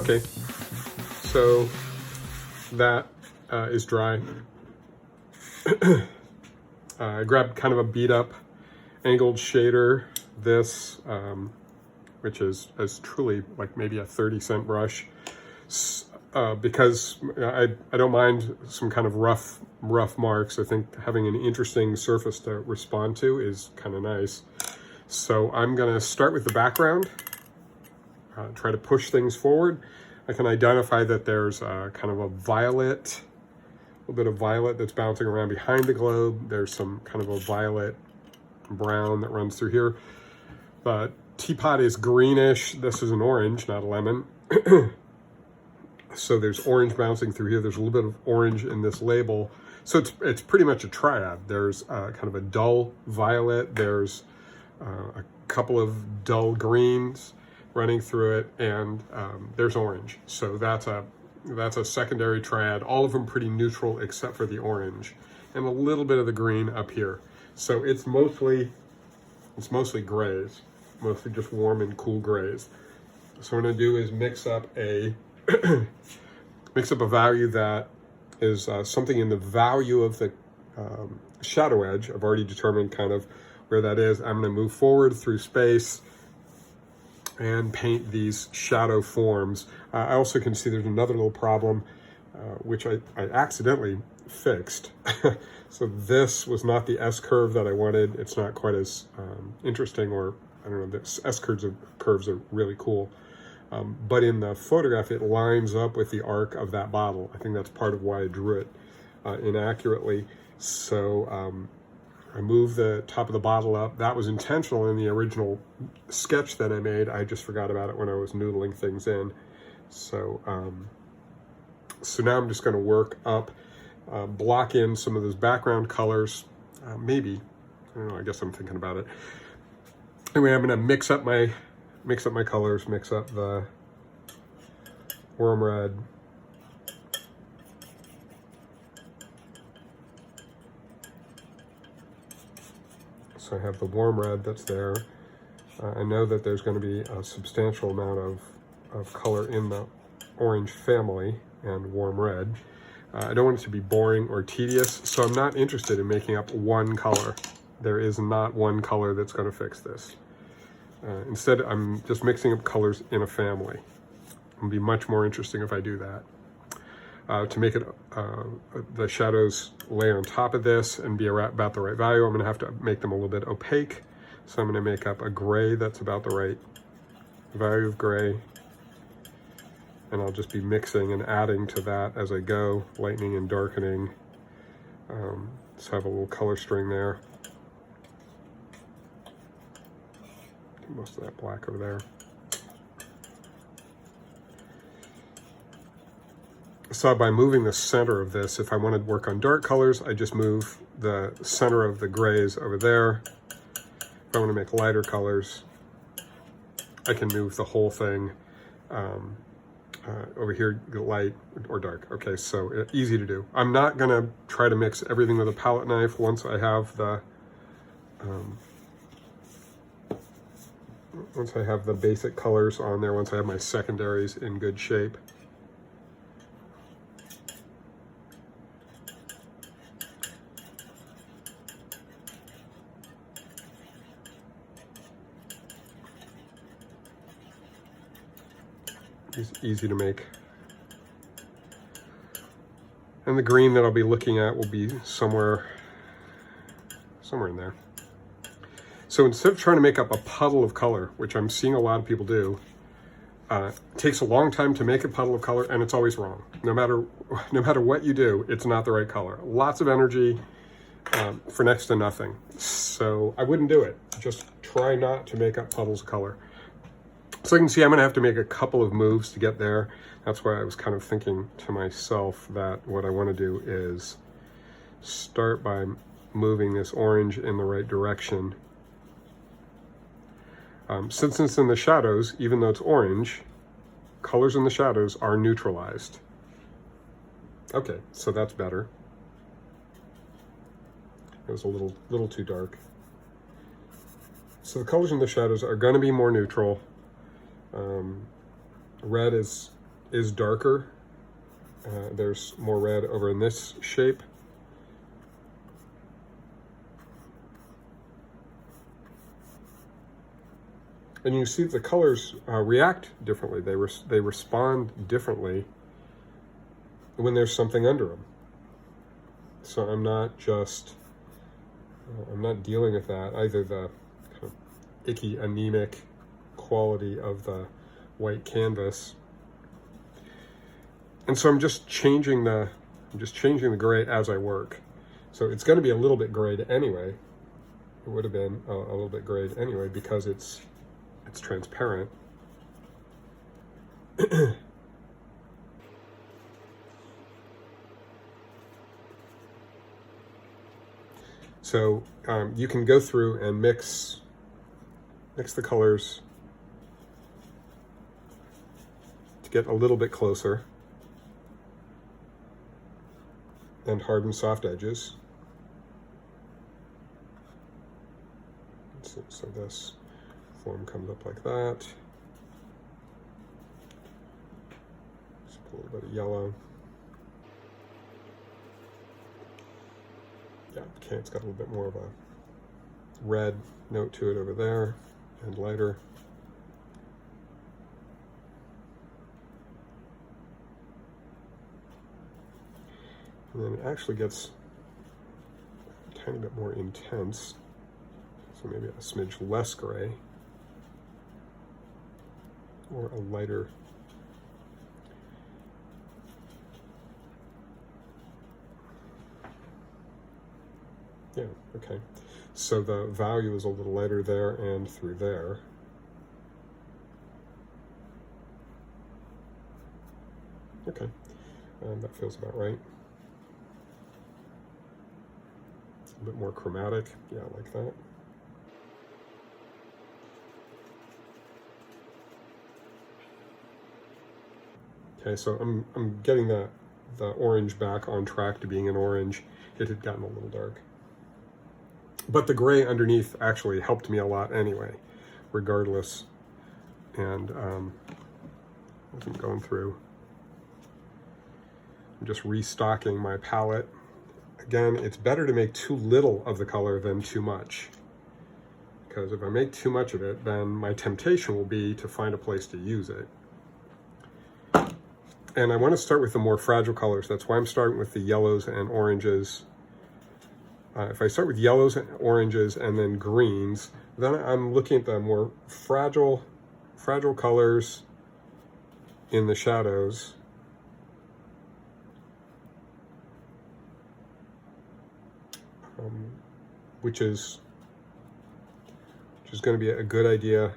Okay, so that is dry. I grabbed kind of a beat up angled shader, this, which is truly like maybe a 30-cent brush, because I don't mind some kind of rough marks. I think having an interesting surface to respond to is kind of nice. So I'm going to start with the background, try to push things forward. I can identify that there's kind of a violet, a little bit of violet that's bouncing around behind the globe. There's some kind of a violet brown that runs through here. The teapot is greenish. This is an orange, not a lemon. So there's orange bouncing through here. There's a little bit of orange in this label. So it's pretty much a triad. There's kind of a dull violet. There's a couple of dull greens running through it, and there's orange. So that's a secondary triad. All of them pretty neutral except for the orange, and a little bit of the green up here. So it's mostly grays, mostly just warm and cool grays. So what I'm gonna do is mix up a value that is something in the value of the shadow edge. I've already determined kind of where that is. I'm gonna move forward through space and paint these shadow forms. I also can see there's another little problem, which I accidentally fixed. So this was not the S-curve that I wanted. It's not quite as interesting, or I don't know, the S-curves are really cool. But in the photograph, it lines up with the arc of that bottle. I think that's part of why I drew it inaccurately. So I moved the top of the bottle up. That was intentional in the original sketch that I made. I just forgot about it when I was noodling things in. So, so now I'm just going to work up, block in some of those background colors. Maybe, I don't know, I guess I'm thinking about it. Anyway, I'm going to mix up my colors, mix up the warm red, so I have the warm red that's there. I know that there's going to be a substantial amount of color in the orange family and warm red. I don't want it to be boring or tedious, so I'm not interested in making up one color. There is not one color that's going to fix this. Instead, I'm just mixing up colors in a family. It'll be much more interesting if I do that. To make it, the shadows lay on top of this and be about the right value, I'm going to have to make them a little bit opaque. So I'm going to make up a gray that's about the right value of gray. And I'll just be mixing and adding to that as I go, lightening and darkening. So I have a little color string there. Most of that black over there. So by moving the center of this, if I want to work on dark colors, I just move the center of the grays over there. If I want to make lighter colors, I can move the whole thing over here, light or dark. Okay, so easy to do. I'm not going to try to mix everything with a palette knife once I have the basic colors on there, once I have my secondaries in good shape. It's easy to make. And the green that I'll be looking at will be somewhere in there. So instead of trying to make up a puddle of color, which I'm seeing a lot of people do, it takes a long time to make a puddle of color, and it's always wrong. No matter what you do, it's not the right color. Lots of energy for next to nothing. So I wouldn't do it. Just try not to make up puddles of color. So you can see I'm going to have to make a couple of moves to get there. That's why I was kind of thinking to myself that what I want to do is start by moving this orange in the right direction. Since it's in the shadows, even though it's orange, colors in the shadows are neutralized. Okay, so that's better. It was a little too dark. So the colors in the shadows are going to be more neutral. Red is is darker. There's more red over in this shape. And you see the colors react differently. They respond differently when there's something under them. So I'm not dealing with that, either the kind of icky, anemic quality of the white canvas. And so I'm just changing the gray as I work. So it's going to be a little bit grayed anyway. It would have been a little bit grayed anyway because it's transparent. So you can go through and mix the colors to get a little bit closer and harden soft edges. So this form comes up like that. Just put a little bit of yellow. Yeah, okay, it's got a little bit more of a red note to it over there, and lighter. And then it actually gets a tiny bit more intense, so maybe a smidge less gray, or a lighter. Yeah, okay. So the value is a little lighter there and through there. Okay, that feels about right. A bit more chromatic, yeah, like that. Okay, so I'm getting the orange back on track to being an orange. It had gotten a little dark. But the gray underneath actually helped me a lot anyway, regardless. And as I'm going through, I'm just restocking my palette. Again, it's better to make too little of the color than too much. Because if I make too much of it, then my temptation will be to find a place to use it. And I want to start with the more fragile colors. That's why I'm starting with the yellows and oranges. If I start with yellows and oranges and then greens, then I'm looking at the more fragile colors in the shadows. Which is going to be a good idea,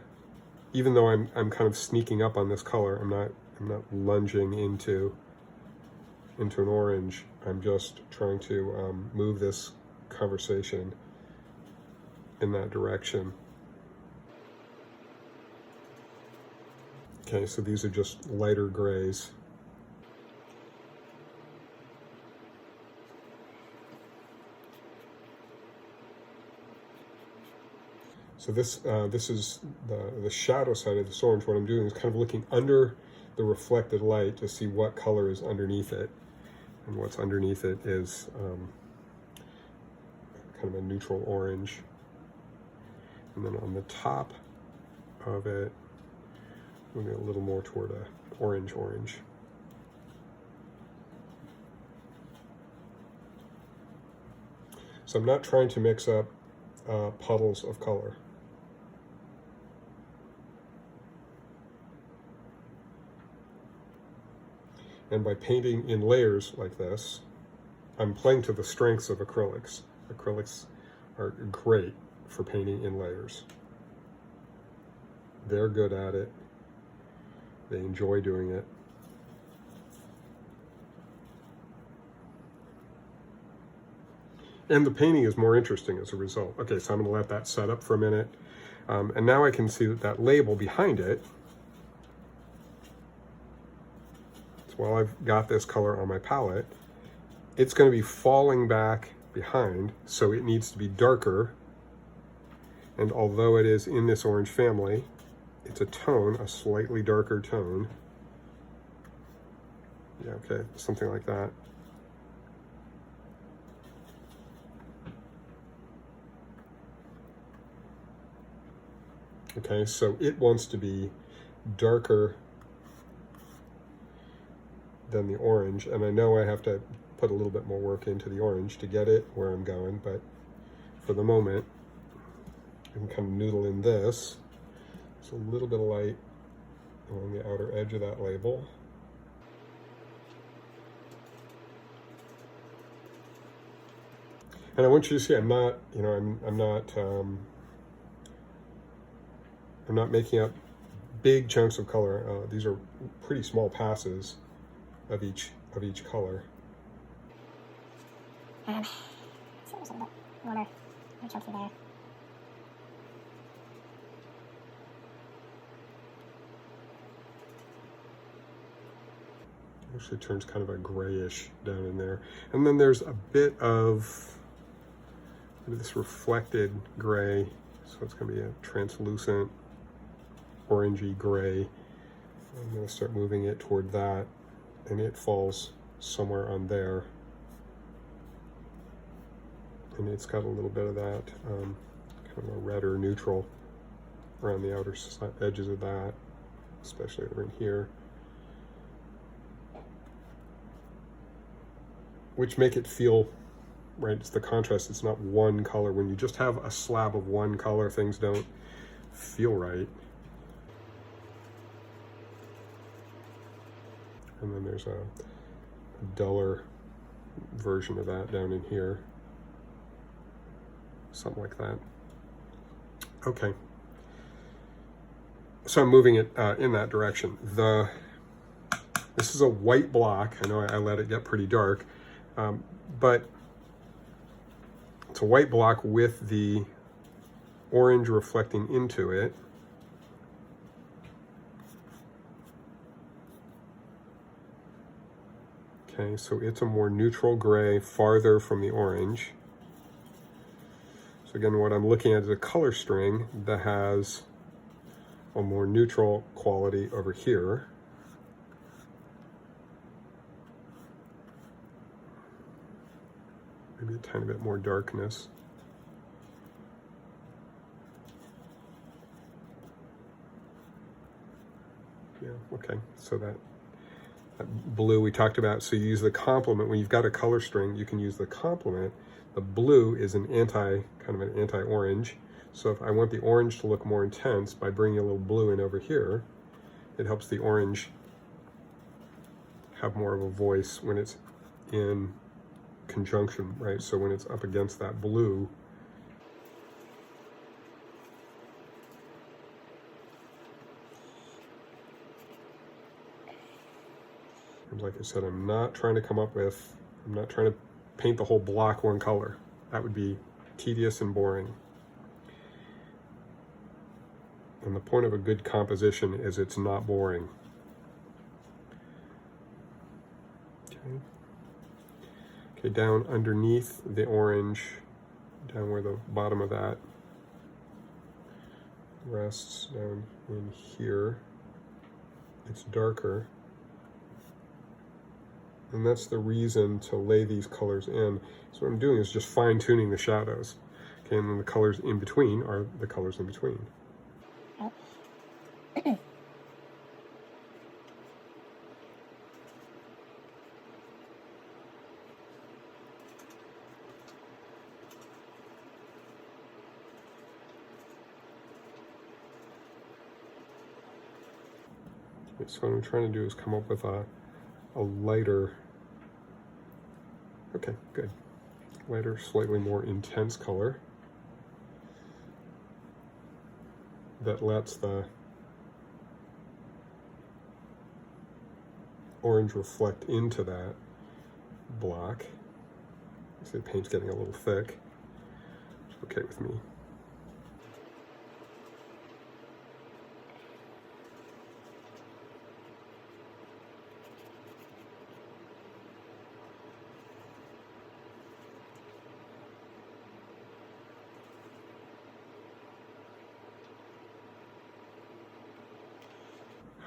even though I'm kind of sneaking up on this color. I'm not lunging into an orange. I'm just trying to move this conversation in that direction. Okay, so these are just lighter grays. So this is the shadow side of this orange. What I'm doing is kind of looking under the reflected light to see what color is underneath it. And what's underneath it is kind of a neutral orange. And then on the top of it, moving a little more toward a orange. So I'm not trying to mix up puddles of color. And by painting in layers like this, I'm playing to the strengths of acrylics. Acrylics are great for painting in layers. They're good at it. They enjoy doing it. And the painting is more interesting as a result. Okay, so I'm going to let that set up for a minute. And now I can see that label behind it. So while I've got this color on my palette, it's going to be falling back behind, so it needs to be darker. And although it is in this orange family, it's a tone, a slightly darker tone. Yeah, okay, something like that. Okay, so it wants to be darker than the orange, and I know I have to put a little bit more work into the orange to get it where I'm going, but for the moment, I'm kind of noodling this. Just a little bit of light along the outer edge of that label. And I want you to see, I'm not, you know, I'm not making up big chunks of color. These are pretty small passes of each color. So there's a little water chunky there. Actually turns kind of a grayish down in there. And then there's a bit of this reflected gray. So it's going to be a translucent orangey gray. I'm going to start moving it toward that, and it falls somewhere on there. And it's got a little bit of that kind of a red or neutral around the outer edges of that, especially over in here, which make it feel right. It's the contrast. It's not one color. When you just have a slab of one color, things don't feel right. And then there's a duller version of that down in here. Something like that. Okay. So I'm moving it in that direction. This is a white block. I know I let it get pretty dark, but it's a white block with the orange reflecting into it. Okay, so it's a more neutral gray farther from the orange. So again, what I'm looking at is a color string that has a more neutral quality over here. Maybe a tiny bit more darkness. Yeah, okay, so that blue we talked about, so you use the complement. When you've got a color string, you can use the complement. The blue is kind of an anti-orange. So if I want the orange to look more intense, by bringing a little blue in over here, it helps the orange have more of a voice when it's in conjunction, right? So when it's up against that blue, like I said, I'm not trying to paint the whole block one color. That would be tedious and boring. And the point of a good composition is it's not boring. Okay. Okay, down underneath the orange, down where the bottom of that rests, down in here, it's darker. And that's the reason to lay these colors in. So what I'm doing is just fine-tuning the shadows. Okay, and then the colors in between are the colors in between. Okay, so what I'm trying to do is come up with a lighter, okay, good. Lighter, slightly more intense color that lets the orange reflect into that block. See, the paint's getting a little thick. It's okay with me.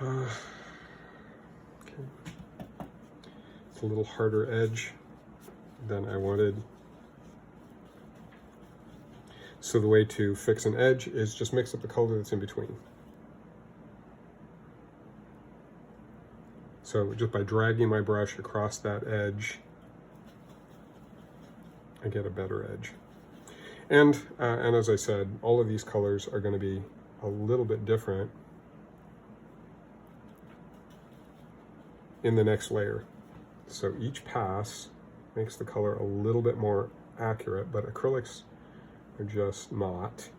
Okay. a little harder edge than I wanted. So the way to fix an edge is just mix up the color that's in between. So just by dragging my brush across that edge, I get a better edge. And as I said, all of these colors are going to be a little bit different in the next layer. So each pass makes the color a little bit more accurate, but acrylics are just not.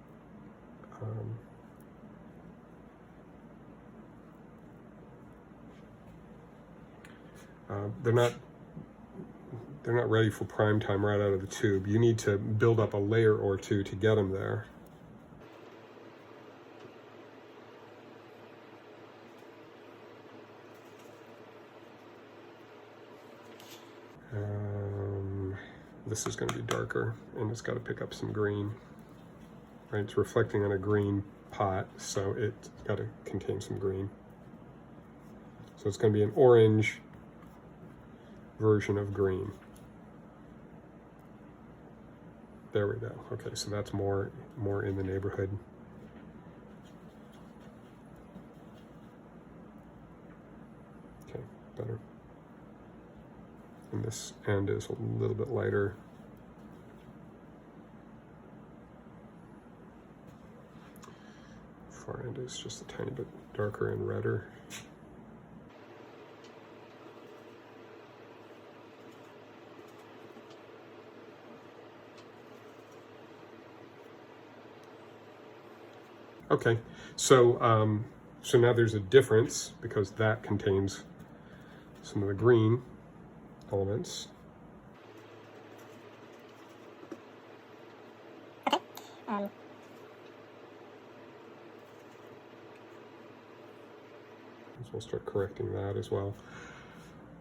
They're not ready for prime time right out of the tube. You need to build up a layer or two to get them there. This is going to be darker, and it's got to pick up some green. Right, it's reflecting on a green pot, so it's got to contain some green. So it's going to be an orange version of green. There we go. Okay, so that's more in the neighborhood. Okay, better. And this end is a little bit lighter. Far end is just a tiny bit darker and redder. Okay, so so now there's a difference because that contains some of the green elements. Okay. So we'll start correcting that as well.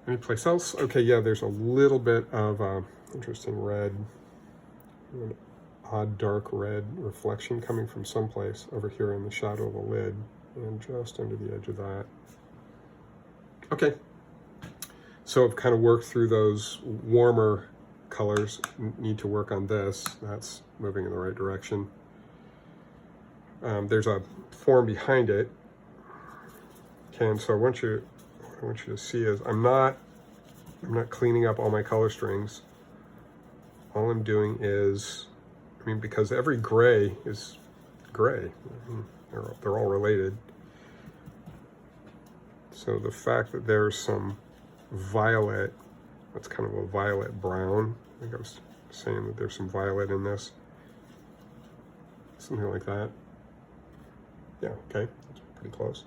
Anyplace else? Okay, yeah, there's a little bit of interesting red, an odd dark red reflection coming from someplace over here in the shadow of the lid and just under the edge of that. Okay, so I've kind of worked through those warmer colors. Need to work on this. That's moving in the right direction. There's a form behind it. Okay, and so what I want you to see is I'm not cleaning up all my color strings. All I'm doing is, because every gray is gray. They're all related. So the fact that there's some violet, that's kind of a violet brown. I think I was saying that there's some violet in this. Something like that. Yeah, okay, that's pretty close.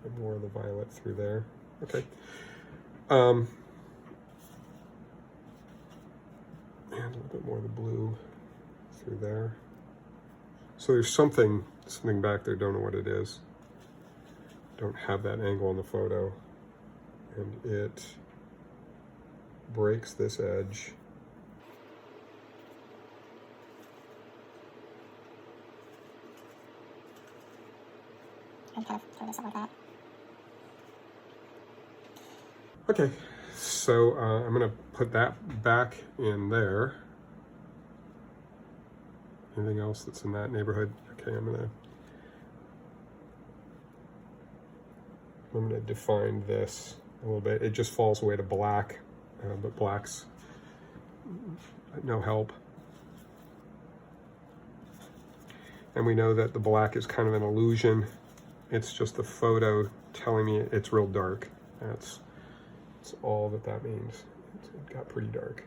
And more of the violet through there. Okay. And a little bit more of the blue through there. So there's something back there, don't know what it is. Don't have that angle on the photo. And it breaks this edge. And kind of turn this up like that. Okay, so I'm going to put that back in there. Anything else that's in that neighborhood? Okay, I'm gonna define this a little bit. It just falls away to black, but black's no help. And we know that the black is kind of an illusion. It's just the photo telling me it's real dark. That's all that means. It got pretty dark.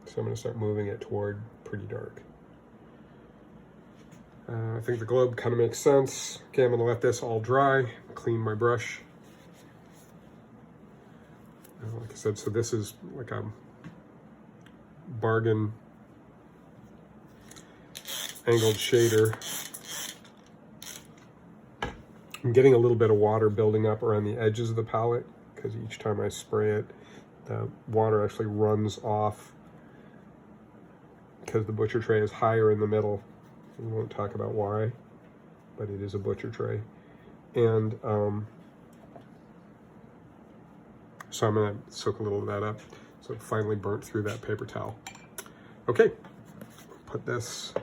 So I'm going to start moving it toward pretty dark. I think the globe kind of makes sense. Okay, I'm going to let this all dry, clean my brush. Like I said, so this is like a bargain angled shader. I'm getting a little bit of water building up around the edges of the palette because each time I spray it, the water actually runs off because the butcher tray is higher in the middle. We won't talk about why, but it is a butcher tray. And so I'm gonna soak a little of that up. So it finally burnt through that paper towel. Okay, put this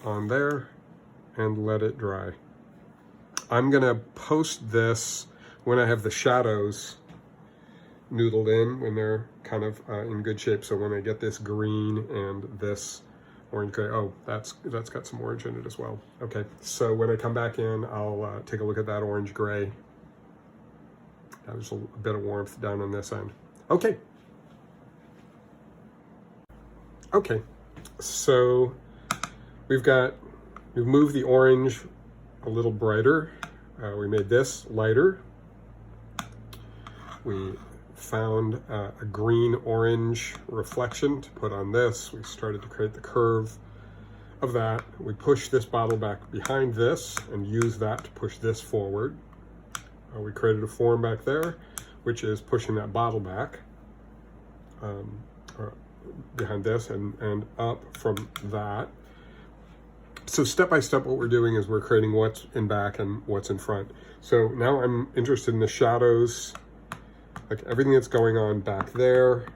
on there and let it dry. I'm gonna post this when I have the shadows noodled in, when they're kind of in good shape. So when I get this green and this orange gray, oh, that's got some orange in it as well. Okay, so when I come back in, I'll take a look at that orange gray. There's a bit of warmth down on this end. Okay. Okay, so we've moved the orange a little brighter. We made this lighter. We found a green-orange reflection to put on this. We started to create the curve of that. We pushed this bottle back behind this and used that to push this forward. We created a form back there, which is pushing that bottle back behind this and up from that. So step by step, what we're doing is we're creating what's in back and what's in front. So now I'm interested in the shadows, like everything that's going on back there,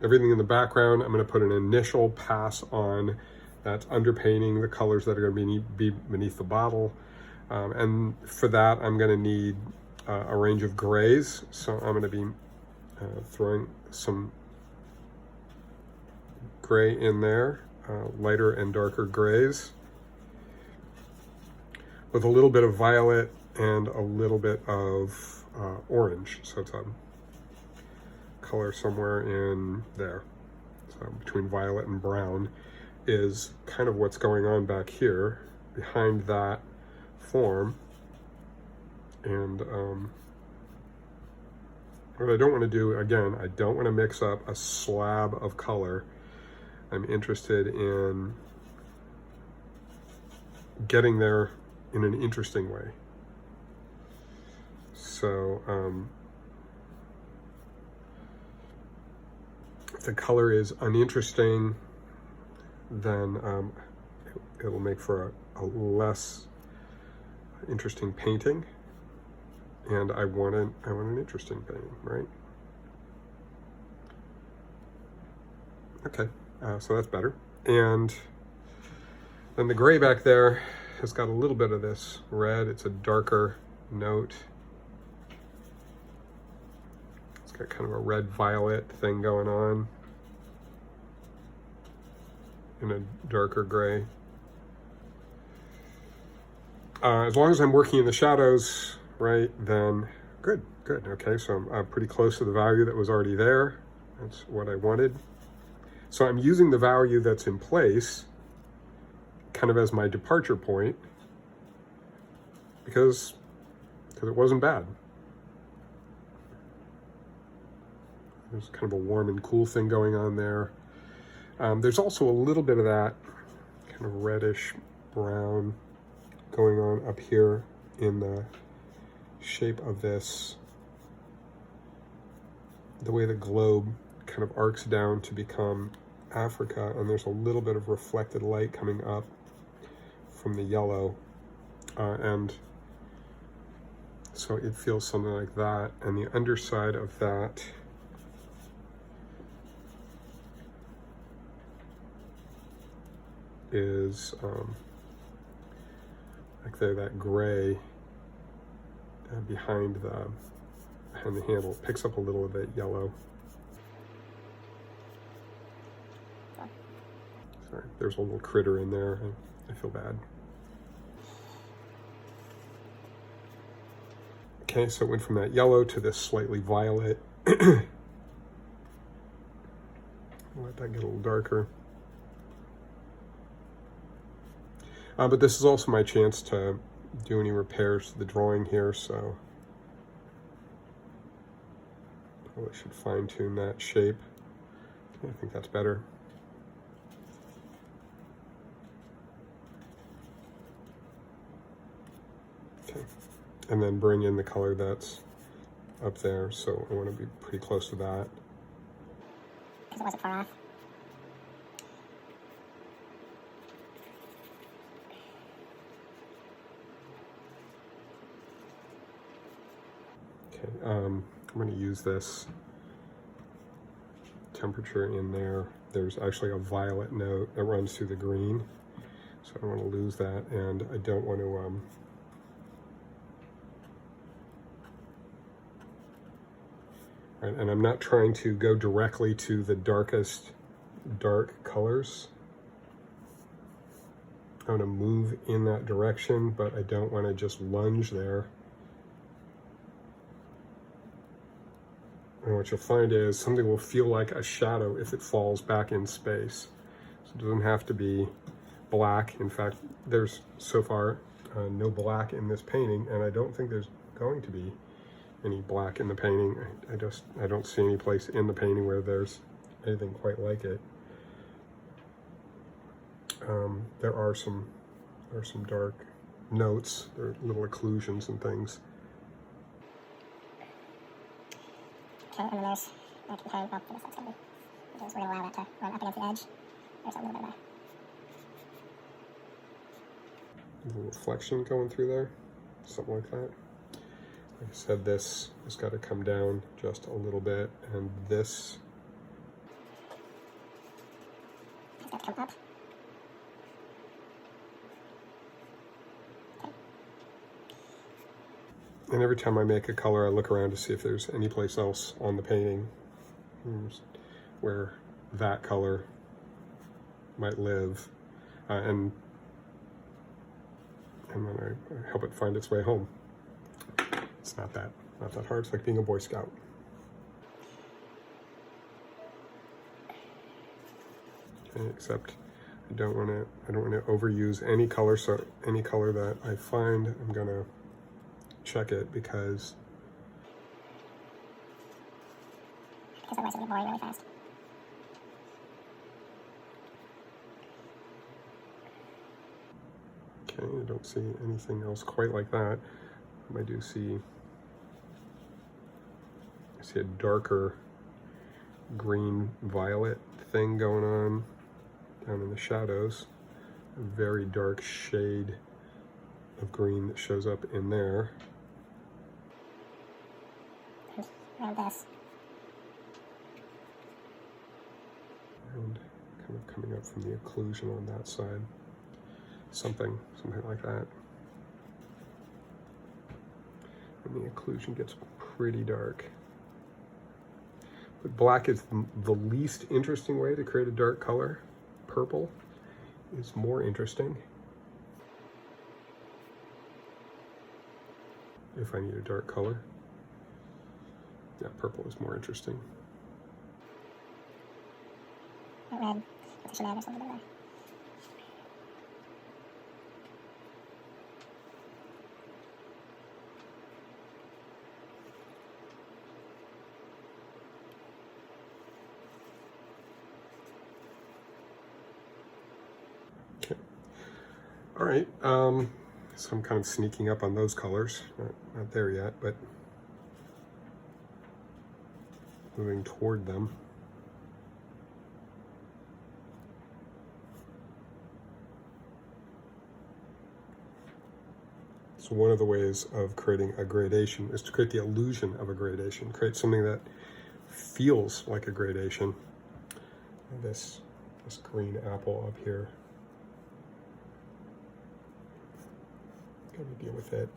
everything in the background. I'm going to put an initial pass on that's underpainting the colors that are going to be beneath the bottle. And for that, I'm going to need a range of grays. So I'm going to be throwing some gray in there, lighter and darker grays, with a little bit of violet and a little bit of orange. So it's a color somewhere in there. So between violet and brown is kind of what's going on back here behind that form. And what I don't want to do, again, I don't want to mix up a slab of color. I'm interested in getting there in an interesting way. So if the color is uninteresting, then it'll make for a less interesting painting. And I want an interesting painting, right? Okay, so that's better. And then the gray back there has got a little bit of this red. It's a darker note. It's got kind of a red-violet thing going on in a darker gray. As long as I'm working in the shadows, right, then good. Okay, so I'm pretty close to the value that was already there. That's what I wanted. So I'm using the value that's in place kind of as my departure point because it wasn't bad. There's kind of a warm and cool thing going on there. There's also a little bit of that kind of reddish brown going on up here in the shape of this, the way the globe kind of arcs down to become Africa, and there's a little bit of reflected light coming up from the yellow, and so it feels something like that. And the underside of that is like there, that gray behind the handle. It picks up a little of that yellow. Sorry, there's a little critter in there. I feel bad. Okay, so it went from that yellow to this slightly violet. Let that get a little darker. But this is also my chance to do any repairs to the drawing here, so probably should fine-tune that shape. I think that's better. Okay, and then bring in the color that's up there, so I want to be pretty close to that. Because it wasn't far off. Okay, I'm going to use this temperature in there. There's actually a violet note that runs through the green, so I don't want to lose that, and I don't want to right, and I'm not trying to go directly to the darkest dark colors. I want to move in that direction, but I don't want to just lunge there. And what you'll find is something will feel like a shadow if it falls back in space. So it doesn't have to be black. In fact, there's so far no black in this painting, and I don't think there's going to be any black in the painting. I don't see any place in the painting where there's anything quite like it. There are some dark notes, there are little occlusions and things. Okay, and then there's, well, I guess that's going to be, because we're going to allow that to run up against the edge. There's a little bit of A little reflection going through there, something like that. Like I said, this has got to come down just a little bit, and this has got to come up. And every time I make a color, I look around to see if there's any place else on the painting where that color might live, and then I help it find its way home. It's not that hard. It's like being a Boy Scout. Okay, except I don't want to overuse any color. So any color that I find, I'm gonna check it because otherwise it'll get boring really fast. Okay, I don't see anything else quite like that. I do see a darker green violet thing going on down in the shadows. A very dark shade of green that shows up in there. Around this. And kind of coming up from the occlusion on that side. Something like that. And the occlusion gets pretty dark. But black is the least interesting way to create a dark color. Purple is more interesting. If I need a dark color. Yeah, purple is more interesting. Red. I should add something in there. Okay. All right. So I'm kind of sneaking up on those colors. Not there yet, but moving toward them. So one of the ways of creating a gradation is to create the illusion of a gradation, create something that feels like a gradation. This green apple up here. Gotta deal with it.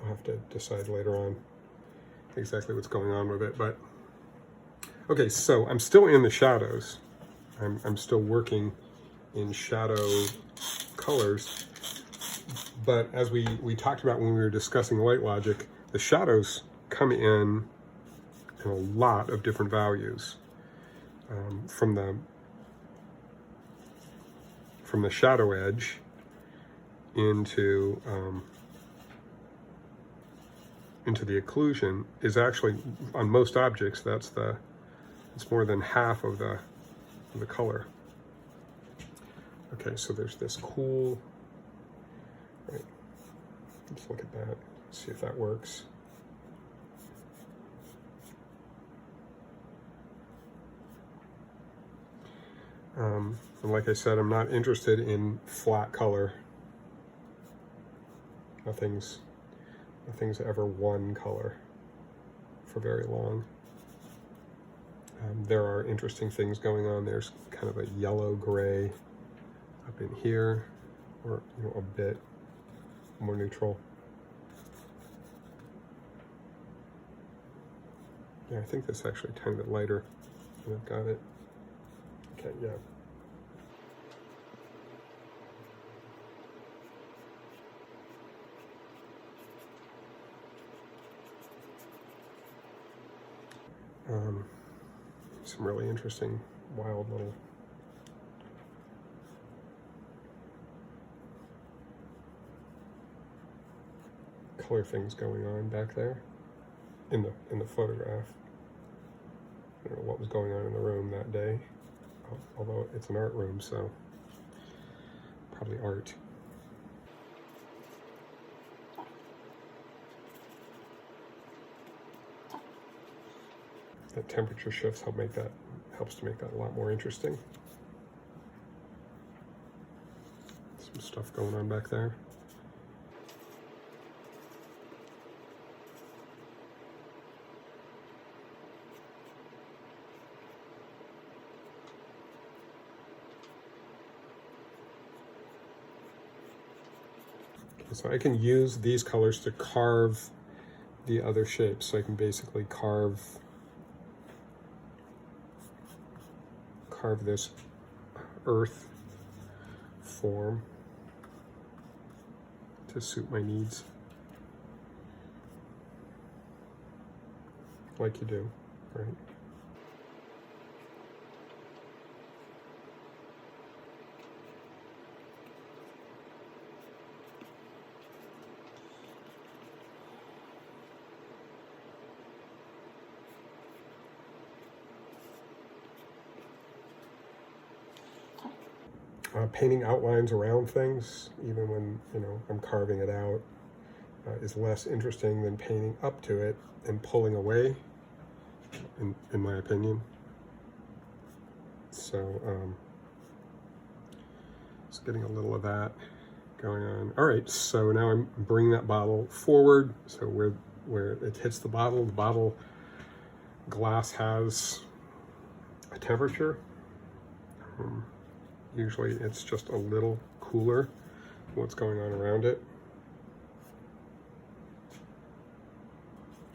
I'll have to decide later on exactly what's going on with it, but okay, so I'm still in the shadows. I'm still working in shadow colors, but as we talked about when we were discussing light logic, the shadows come in a lot of different values, from the shadow edge into the occlusion is actually, on most objects, it's more than half of the color. Okay, so there's this cool, right, let's look at that, see if that works. And like I said, I'm not interested in flat color. Nothing's ever one color. for very long. There are interesting things going on. There's kind of a yellow-gray up in here, or a bit more neutral. Yeah, I think this is actually a tiny bit lighter. And I've got it. Okay, yeah. Some really interesting, wild little color things going on back there in the photograph. I don't know what was going on in the room that day, although it's an art room, so probably art. The temperature shifts helps to make that a lot more interesting. Some stuff going on back there. So I can use these colors to carve the other shapes. So I can basically carve this earth form to suit my needs, like you do, right? Painting outlines around things, even when I'm carving it out, is less interesting than painting up to it and pulling away, in my opinion. So just getting a little of that going on. All right, so now I'm bringing that bottle forward. So where it hits the bottle glass has a temperature. Usually it's just a little cooler than what's going on around it.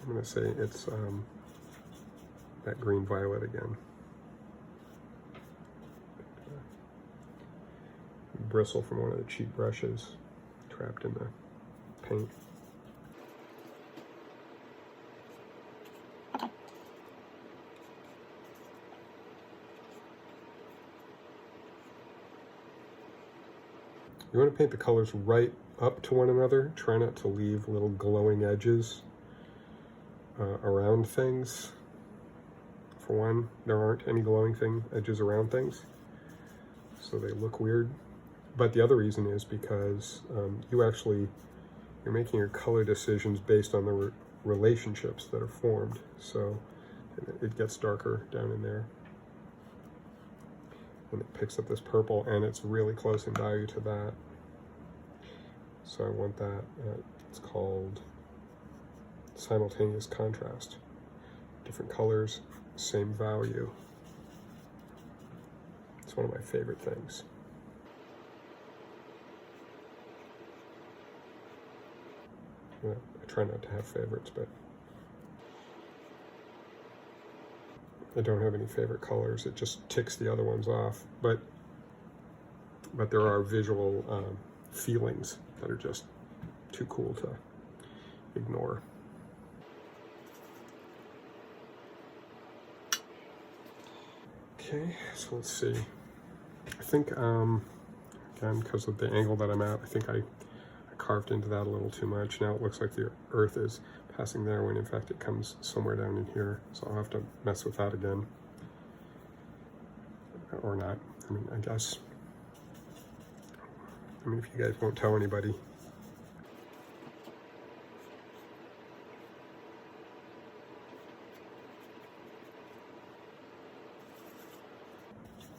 I'm going to say it's that green violet again. Bristle from one of the cheap brushes trapped in the paint. You want to paint the colors right up to one another. Try not to leave little glowing edges around things. For one, there aren't any glowing edges around things, so they look weird. But the other reason is because you're making your color decisions based on the relationships that are formed. So it gets darker down in there. And it picks up this purple, and it's really close in value to that. So I want that. It's called Simultaneous Contrast. Different colors, same value. It's one of my favorite things. I try not to have favorites, but I don't have any favorite colors. It just ticks the other ones off. But there are visual feelings that are just too cool to ignore. Okay, so let's see. I think, again, because of the angle that I'm at, I think I carved into that a little too much. Now it looks like the earth is passing there when in fact it comes somewhere down in here. So I'll have to mess with that again. Or not. I mean, if you guys won't tell anybody.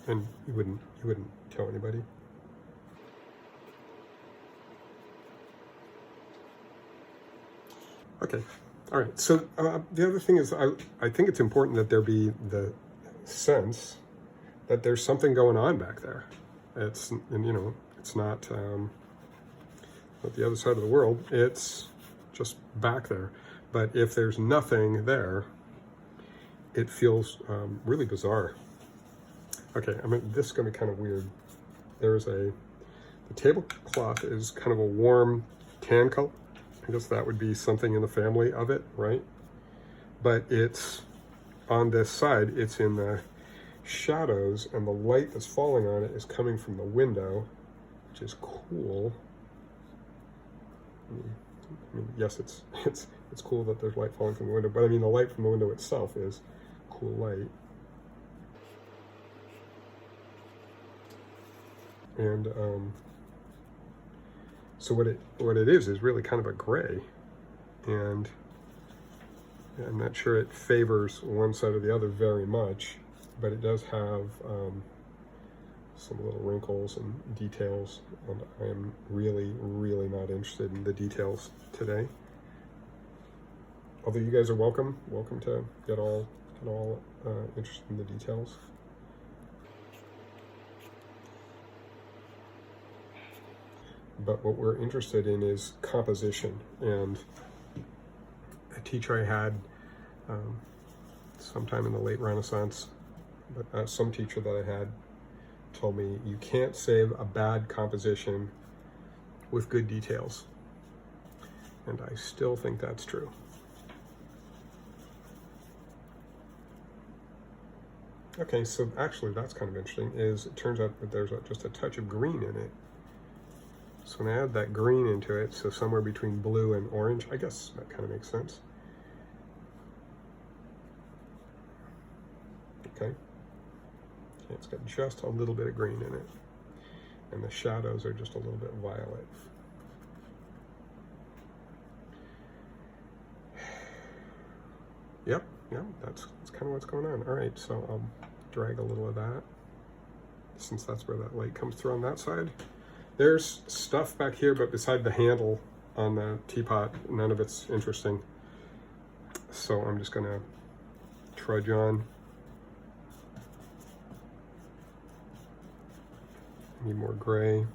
And you wouldn't tell anybody. Okay, All right, so the other thing is I think it's important that there be the sense that there's something going on back there. It's, and you know, it's not the other side of the world, it's just back there. But if there's nothing there, it feels really bizarre. Okay, I mean, this is going to be kind of weird. The tablecloth is kind of a warm tan color. I guess that would be something in the family of it, right? But it's on this side, it's in the shadows, and the light that's falling on it is coming from the window, which is cool. I mean, yes, it's cool that there's light falling from the window, but I mean, the light from the window itself is cool light. And so what it is really kind of a gray, and I'm not sure it favors one side or the other very much, but it does have some little wrinkles and details, and I am really, really not interested in the details today. Although you guys are welcome to get all interested in the details. But what we're interested in is composition. And a teacher I had sometime in the late Renaissance, but some teacher that I had told me, you can't save a bad composition with good details. And I still think that's true. Okay, so actually that's kind of interesting, is it turns out that there's just a touch of green in it. So when I add that green into it, so somewhere between blue and orange, I guess that kind of makes sense. Okay, it's got just a little bit of green in it, and the shadows are just a little bit violet. Yep, that's kind of what's going on. All right, so I'll drag a little of that, since that's where that light comes through on that side. There's stuff back here, but beside the handle on the teapot, none of it's interesting. So I'm just gonna trudge on. Need more gray.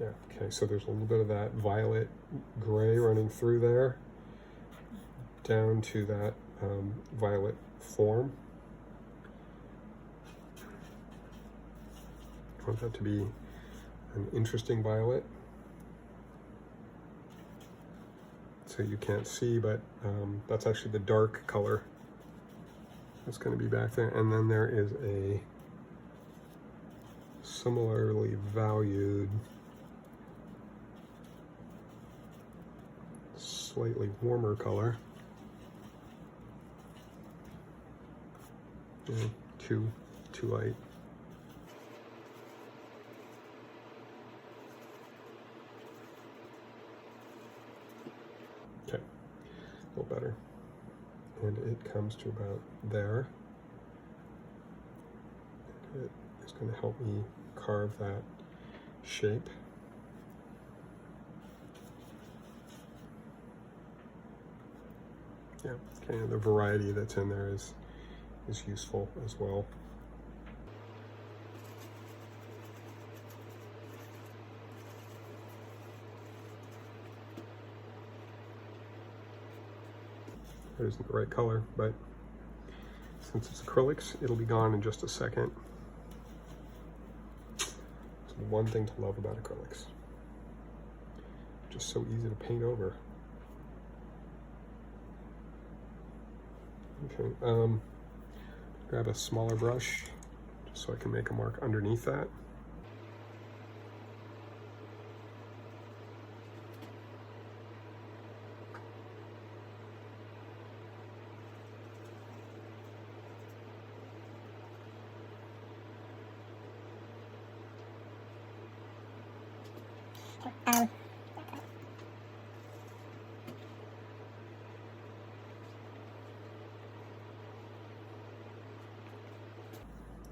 Yeah, okay, so there's a little bit of that violet gray running through there, down to that violet form. I want that to be an interesting violet. So you can't see, but that's actually the dark color that's going to be back there. And then there is a similarly valued, slightly warmer color. Yeah, too light. Okay, a little better. And it comes to about there. It is going to help me carve that shape. Yeah, okay, and the variety that's in there is useful as well. It isn't the right color, but since it's acrylics, it'll be gone in just a second. It's one thing to love about acrylics. Just so easy to paint over. Okay, grab a smaller brush just so I can make a mark underneath that.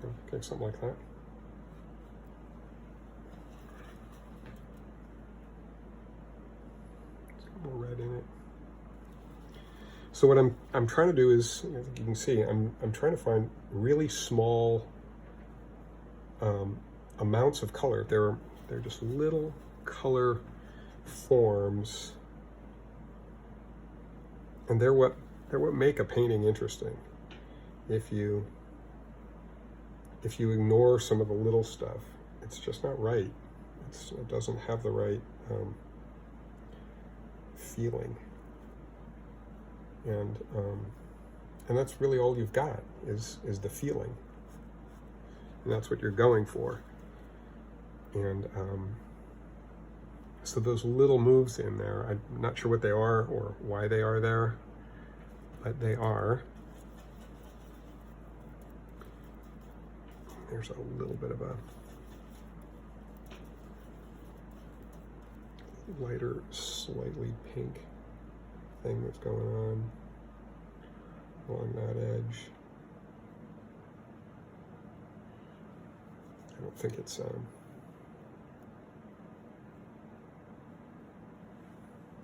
Okay, something like that. Let's get more red in it. So what I'm trying to do is, I think you can see, I'm trying to find really small amounts of color. They're just little color forms, and they're what make a painting interesting. If you ignore some of the little stuff, it's just not right. It doesn't have the right feeling. And that's really all you've got is the feeling, and that's what you're going for. And so those little moves in there, I'm not sure what they are or why they are there, but they are. There's a little bit of a lighter, slightly pink thing that's going on along that edge. I don't think it's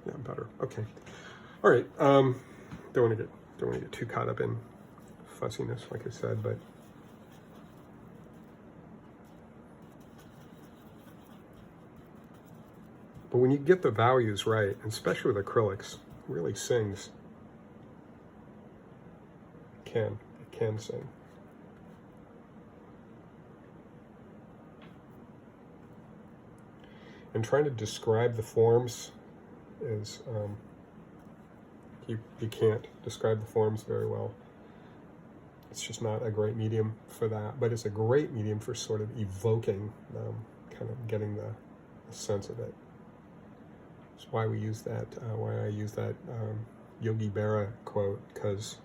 yeah, better. Okay. All right. Don't want to get too caught up in fussiness, like I said, but when you get the values right, and especially with acrylics, it really sings. It can sing. And trying to describe the forms is, you can't describe the forms very well. It's just not a great medium for that, but it's a great medium for sort of evoking, kind of getting the sense of it. That's why we use that, why I use that Yogi Berra quote, because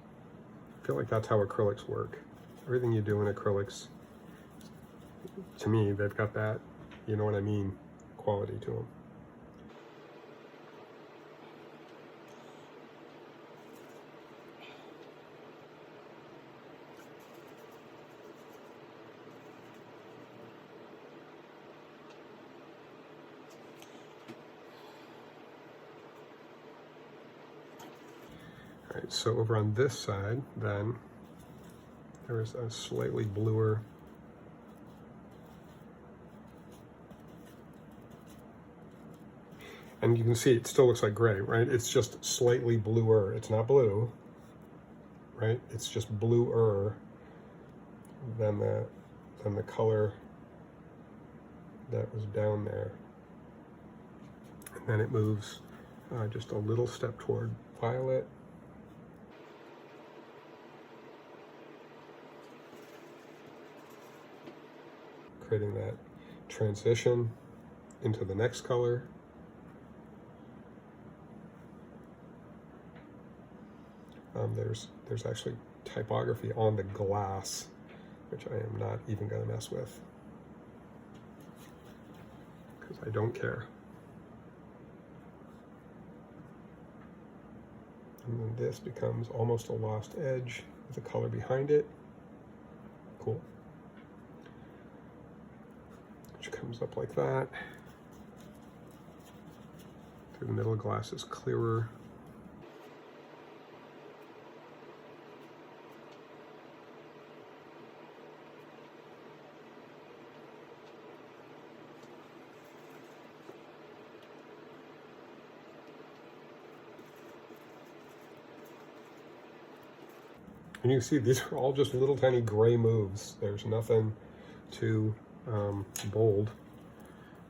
I feel like that's how acrylics work. Everything you do in acrylics, to me, they've got that, you know what I mean, quality to them. All right, so over on this side, then, there is a slightly bluer and you can see it still looks like gray, right? It's just slightly bluer. It's not blue, right? It's just bluer than the color that was down there. And then it moves just a little step toward violet. Creating that transition into the next color. There's actually typography on the glass, which I am not even going to mess with because I don't care. And then this becomes almost a lost edge with the color behind it. Cool. Which comes up like that. Through the middle of the glass is clearer. And you can see these are all just little tiny gray moves. There's nothing too bold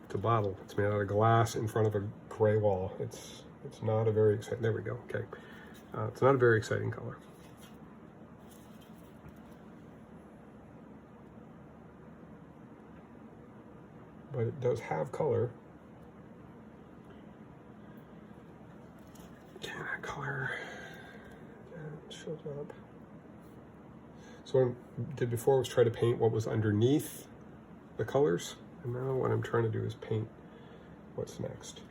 to bottle. It's made out of glass in front of a gray wall. It's not a very exciting, there we go, okay. It's not a very exciting color. But it does have color. Okay, that color shows up. So what I did before was try to paint what was underneath the colors, and now what I'm trying to do is paint what's next.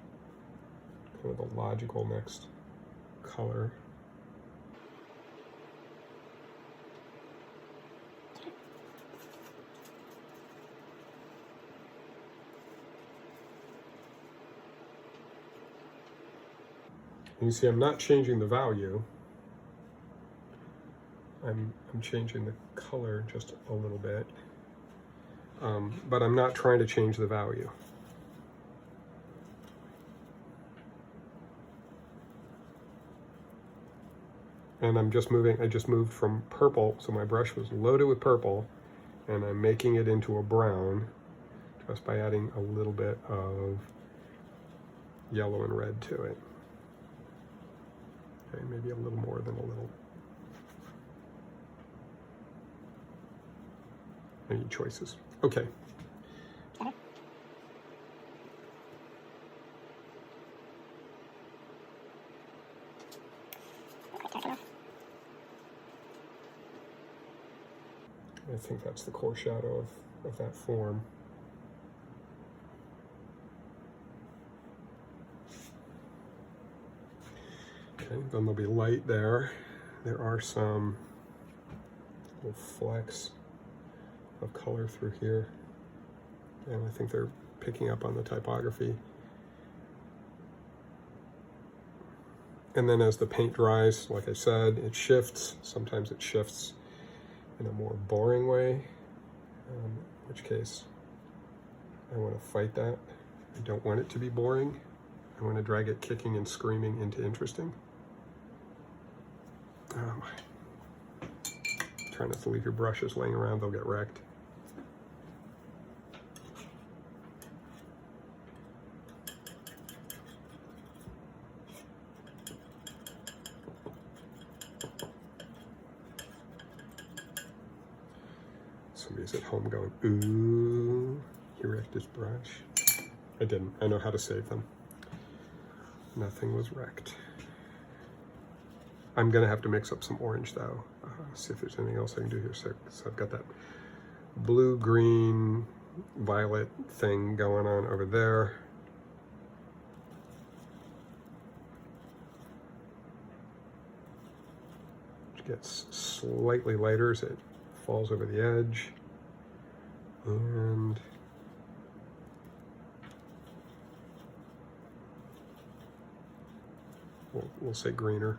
Kind of the logical next color. And you see I'm not changing the value. I'm changing the color just a little bit. But I'm not trying to change the value. And I'm just moving, I just moved from purple, so my brush was loaded with purple, and I'm making it into a brown just by adding a little bit of yellow and red to it. Okay, maybe a little more than a little. Any choices? Okay. Better? Not quite dark enough. I think that's the core shadow of that form. Okay, then there'll be light there. There are some little flecks of color through here, and I think they're picking up on the typography. And then as the paint dries, like I said, it shifts. Sometimes it shifts in a more boring way, in which case I want to fight that. I don't want it to be boring. I want to drag it kicking and screaming into interesting. Try not to leave your brushes laying around, they'll get wrecked. Somebody's at home going, ooh, he wrecked his brush. I didn't. I know how to save them. Nothing was wrecked. I'm gonna have to mix up some orange though. See if there's anything else I can do here. So I've got that blue, green, violet thing going on over there. Which gets slightly lighter as it falls over the edge. And we'll say greener.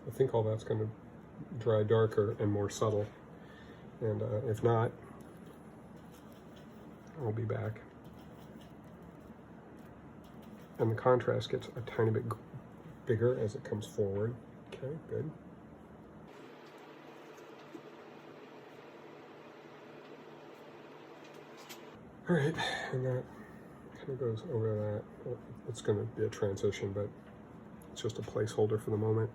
I think all that's going to dry darker and more subtle, and if not, I'll be back. And the contrast gets a tiny bit bigger as it comes forward. Okay, good. All right, and that kind of goes over that. Well, it's going to be a transition, but it's just a placeholder for the moment.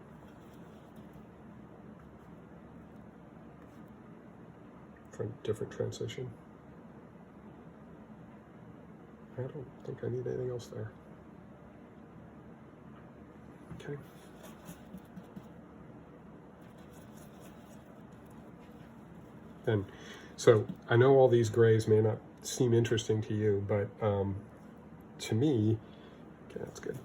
For a different transition. I don't think I need anything else there. Okay. And so I know all these grays may not seem interesting to you, but to me, okay, that's good.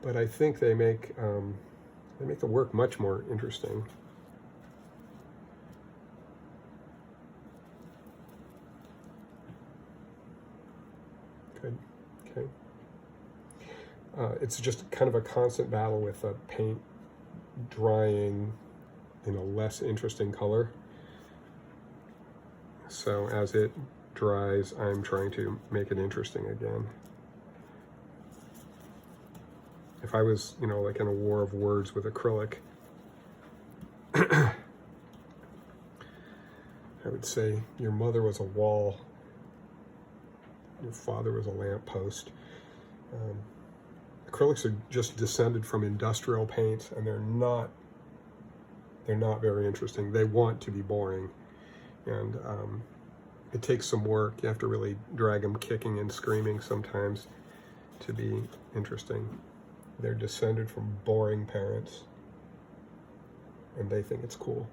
But I think they make the work much more interesting. Good. Okay. It's just kind of a constant battle with paint drying in a less interesting color. So as it dries, I'm trying to make it interesting again. If I was, like in a war of words with acrylic, I would say your mother was a wall, your father was a lamppost. Acrylics are just descended from industrial paints, and they're not very interesting. They want to be boring, and it takes some work. You have to really drag them kicking and screaming sometimes to be interesting. They're descended from boring parents, and they think it's cool.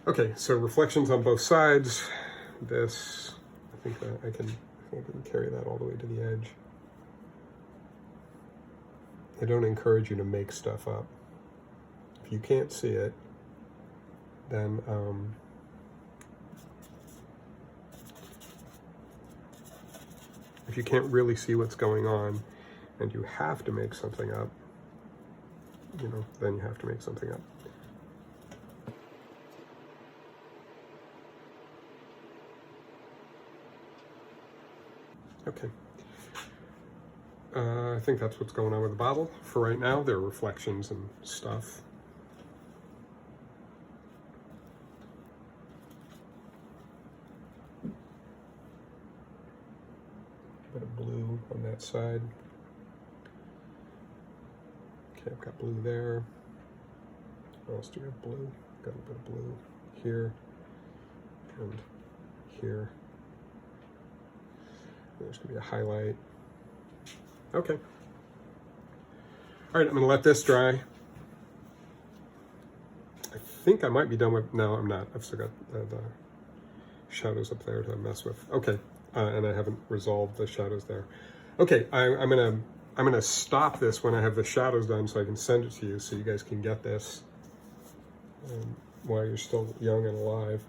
Okay, so reflections on both sides. This, I think I can carry that all the way to the edge. I don't encourage you to make stuff up. If you can't see it, then if you can't really see what's going on and you have to make something up, you know, then you have to make something up. Okay. I think that's what's going on with the bottle for right now. There are reflections and stuff. A bit of blue on that side. Okay, I've got blue there. What else do we have? Blue. Got a bit of blue here and here. There's going to be a highlight. Okay. All right, I'm going to let this dry. I think I might be done with... No, I'm not. I've still got the shadows up there to mess with. Okay, and I haven't resolved the shadows there. Okay, I'm gonna stop this when I have the shadows done, so I can send it to you, so you guys can get this while you're still young and alive.